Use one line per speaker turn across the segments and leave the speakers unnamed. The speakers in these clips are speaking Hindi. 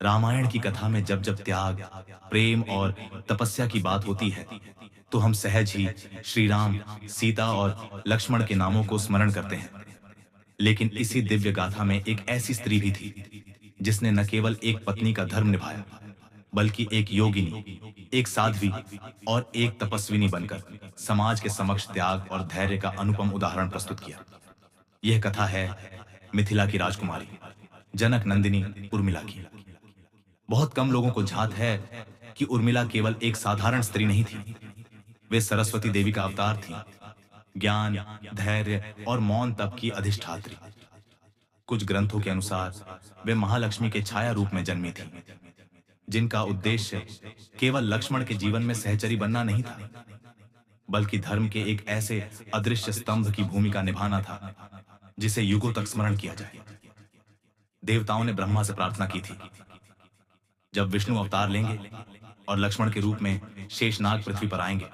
रामायण की कथा में जब जब त्याग, प्रेम और तपस्या की बात होती है, तो हम सहज ही श्री राम, सीता और लक्ष्मण के नामों को स्मरण करते हैं। लेकिन इसी दिव्य गाथा में एक ऐसी स्त्री भी थी, जिसने न केवल एक पत्नी का धर्म निभाया, बल्कि एक योगिनी, एक साध्वी और एक तपस्विनी बनकर समाज के समक्ष त्याग और धैर्य का अनुपम उदाहरण प्रस्तुत किया। यह कथा है मिथिला की राजकुमारी, जनक नंदिनी उर्मिला की। बहुत कम लोगों को झात है कि उर्मिला केवल एक साधारण स्त्री नहीं थी। वे सरस्वती देवी का अवतार थी, ज्ञान, धैर्य और मौन तप की अधिष्ठात्री। कुछ ग्रंथों के अनुसार वे महालक्ष्मी के छाया रूप में जन्मी थी, जिनका उद्देश्य केवल लक्ष्मण के जीवन में सहचरी बनना नहीं था, बल्कि धर्म के एक ऐसे अदृश्य स्तंभ की भूमिका निभाना था, जिसे युगों तक स्मरण किया जाए। देवताओं ने ब्रह्मा से प्रार्थना की थी, जब विष्णु अवतार लेंगे और लक्ष्मण के रूप में शेषनाग पृथ्वी पर आएंगे,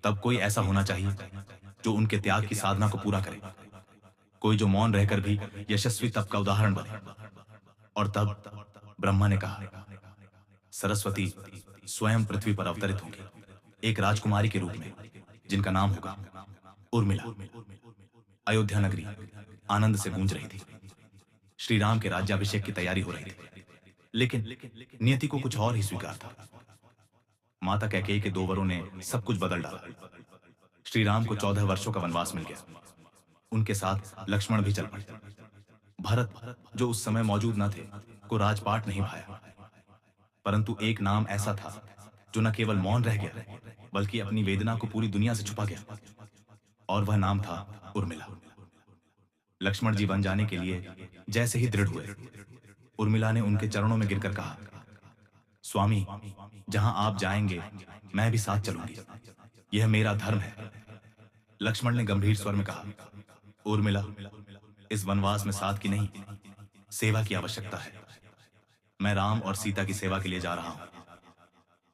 तब कोई ऐसा होना चाहिए जो उनके त्याग की साधना को पूरा करे, कोई जो मौन रहकर भी यशस्वी तप का उदाहरण बने। और तब ब्रह्मा ने कहा, सरस्वती स्वयं पृथ्वी पर अवतरित होंगी, एक राजकुमारी के रूप में, जिनका नाम होगा उर्मिला। अयोध्या नगरी आनंद से गूंज रही थी। श्री राम के राज्याभिषेक की तैयारी हो रही थी, लेकिन नियति को कुछ और ही स्वीकार था। माता कैकेयी के 2 वरों ने सब कुछ बदल डाला। श्री राम को 14 वर्षों का वनवास मिल गया। उनके साथ लक्ष्मण भी चल पड़े। भरत, जो उस समय मौजूद न थे, को राजपाट नहीं भाया। परंतु एक नाम ऐसा था जो न केवल मौन रह गया, बल्कि अपनी वेदना को पूरी दुनिया से छुपा गया, और वह नाम था उर्मिला। लक्ष्मण जी वन जाने के लिए जैसे ही दृढ़ हुए, उर्मिला ने उनके चरणों में गिरकर कहा, स्वामी, जहां आप जाएंगे मैं भी साथ चलूंगी, यह मेरा धर्म है। लक्ष्मण ने गंभीर स्वर में कहा, उर्मिला, इस वनवास में साथ की नहीं, सेवा की आवश्यकता है। मैं राम और सीता की सेवा के लिए जा रहा हूं।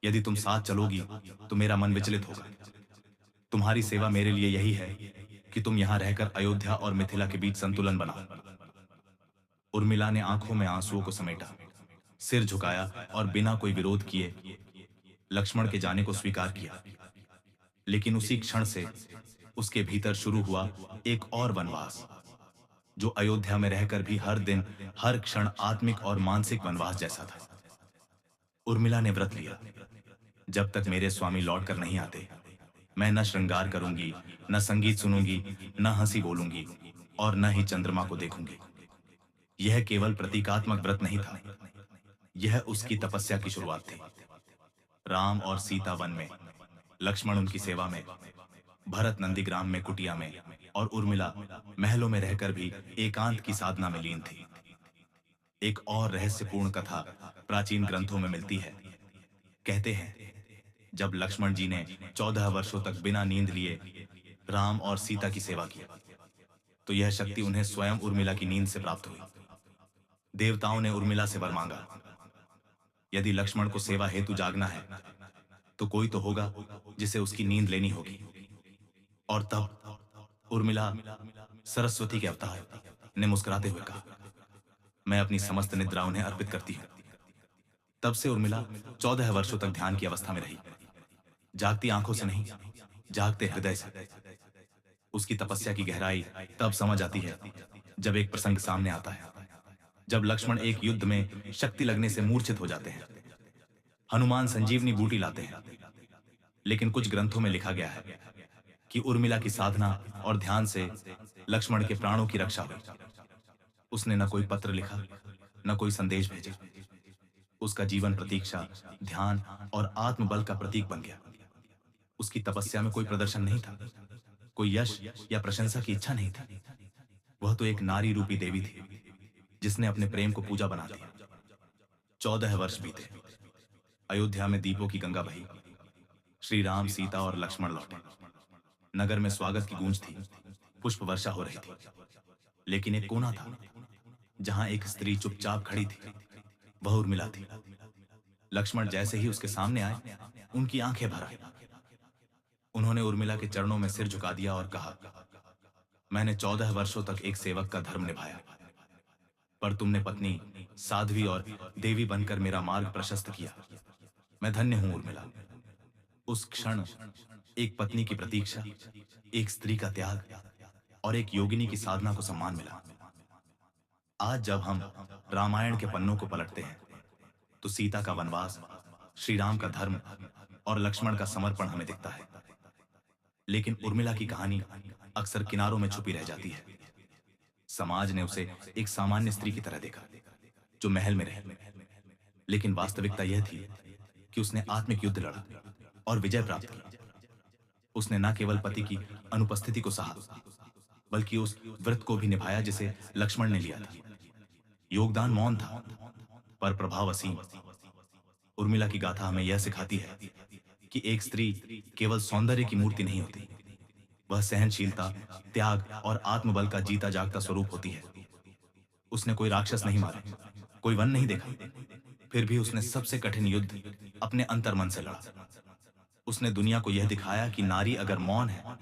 यदि तुम साथ चलोगी तो मेरा मन विचलित होगा। तुम्हारी सेवा मेरे लिए यही है कि तुम यहां रहकर अयोध्या और मिथिला के बीच संतुलन बनाओ। उर्मिला ने आंखों में आंसुओं को समेटा, सिर झुकाया और बिना कोई विरोध किए लक्ष्मण के जाने को स्वीकार किया। लेकिन उसी क्षण से उसके भीतर शुरू हुआ एक और वनवास, जो अयोध्या में रहकर भी हर दिन, हर क्षण आत्मिक और मानसिक वनवास जैसा था। उर्मिला ने व्रत लिया, जब तक मेरे स्वामी लौट कर नहीं आते, मैं न श्रृंगार करूंगी, न संगीत सुनूंगी, न हंसी बोलूंगी, और न ही चंद्रमा को देखूंगी। यह केवल प्रतीकात्मक व्रत नहीं था, यह उसकी तपस्या की शुरुआत थी। राम और सीता वन में, लक्ष्मण उनकी सेवा में, भरत नंदीग्राम में कुटिया में, और उर्मिला महलों में रहकर भी एकांत की साधना में लीन थी। एक और रहस्यपूर्ण कथा प्राचीन ग्रंथों में मिलती है। कहते हैं, जब लक्ष्मण जी ने 14 वर्षों तक बिना नींद लिए राम और सीता की सेवा की, तो यह शक्ति उन्हें स्वयं उर्मिला की नींद से प्राप्त हुई। देवताओं ने उर्मिला से वर मांगा, यदि लक्ष्मण को सेवा हेतु जागना है, तो कोई तो होगा जिसे उसकी नींद लेनी होगी। और तब उर्मिला, सरस्वती के अवतार, ने मुस्कुराते हुए कहा, मैं अपनी समस्त निद्रा उन्हें अर्पित करती हूँ। तब से उर्मिला 14 वर्षों तक ध्यान की अवस्था में रही, जागती आंखों से नहीं, जागते हृदय से। उसकी तपस्या की गहराई तब समझ आती है जब एक प्रसंग सामने आता है, जब लक्ष्मण एक युद्ध में शक्ति लगने से मूर्छित हो जाते हैं। हनुमान संजीवनी बूटी लाते हैं, लेकिन कुछ ग्रंथों में लिखा गया है कि उर्मिला की साधना और ध्यान से लक्ष्मण के प्राणों की रक्षा हुई। उसने न कोई पत्र लिखा, न कोई संदेश भेजा। उसका जीवन प्रतीक्षा, ध्यान और आत्मबल का प्रतीक बन गया। उसकी तपस्या में कोई प्रदर्शन नहीं था, कोई यश या प्रशंसा की इच्छा नहीं थी। वह तो एक नारी रूपी देवी थी, जिसने अपने प्रेम को पूजा बना दिया। 14 वर्ष बीते, अयोध्या में दीपों की गंगा बही। श्री राम, सीता और लक्ष्मण लौटे। नगर में स्वागत की गूंज थी, पुष्प वर्षा हो रही थी। लेकिन एक कोना था, जहां एक स्त्री चुपचाप खड़ी थी। वह उर्मिला थी। लक्ष्मण जैसे ही उसके सामने आए, उनकी आंखें भर आई। उन्होंने उर्मिला के चरणों में सिर झुका दिया और कहा, मैंने 14 वर्षों तक एक सेवक का धर्म निभाया, पर तुमने पत्नी साध्वी और देवी बनकर मेरा मार्ग प्रशस्त किया। मैं धन्य हूं उर्मिला। उस क्षण एक पत्नी की प्रतीक्षा, एक स्त्री का त्याग और एक योगिनी की साधना को सम्मान मिला। आज जब हम रामायण के पन्नों को पलटते हैं, तो सीता का वनवास, श्री राम का धर्म और लक्ष्मण का समर्पण हमें दिखता है। लेकिन उर्मिला की कहानी अक्सर किनारों में छुपी रह जाती है। समाज ने उसे एक सामान्य स्त्री की तरह देखा, जो महल में रहे। लेकिन वास्तविकता यह थी कि उसने आत्मिक युद्ध लड़ा और विजय प्राप्त की। उसने न केवल पति की अनुपस्थिति को सहा, बल्कि उस व्रत को भी निभाया जिसे लक्ष्मण ने लिया था। योगदान मौन था, पर प्रभाव असीम। उर्मिला की गाथा हमें यह सिखाती है कि एक स्त्री केवल सौंदर्य की मूर्ति नहीं होती, वह सहनशीलता, त्याग और आत्मबल का जीता जागता स्वरूप होती है। उसने कोई राक्षस नहीं मारे, कोई वन नहीं देखा, फिर भी उसने सबसे कठिन युद्ध अपने अंतर्मन से लड़ा। उसने दुनिया को यह दिखाया कि नारी अगर मौन है,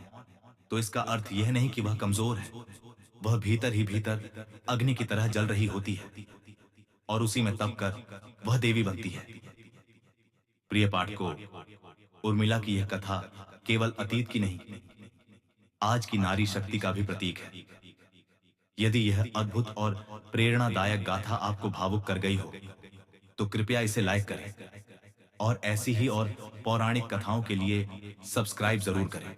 तो इसका अर्थ यह नहीं कि वह कमजोर है। वह भीतर ही भीतर अग्नि की तरह जल रही होती है और उसी में तप कर वह देवी बनती है। प्रिय पाठकों, उर्मिला की यह कथा केवल अतीत की नहीं, आज की नारी शक्ति का भी प्रतीक है। यदि यह अद्भुत और प्रेरणादायक गाथा आपको भावुक कर गई हो, तो कृपया इसे लाइक करें और ऐसी ही और पौराणिक कथाओं के लिए सब्सक्राइब जरूर करें।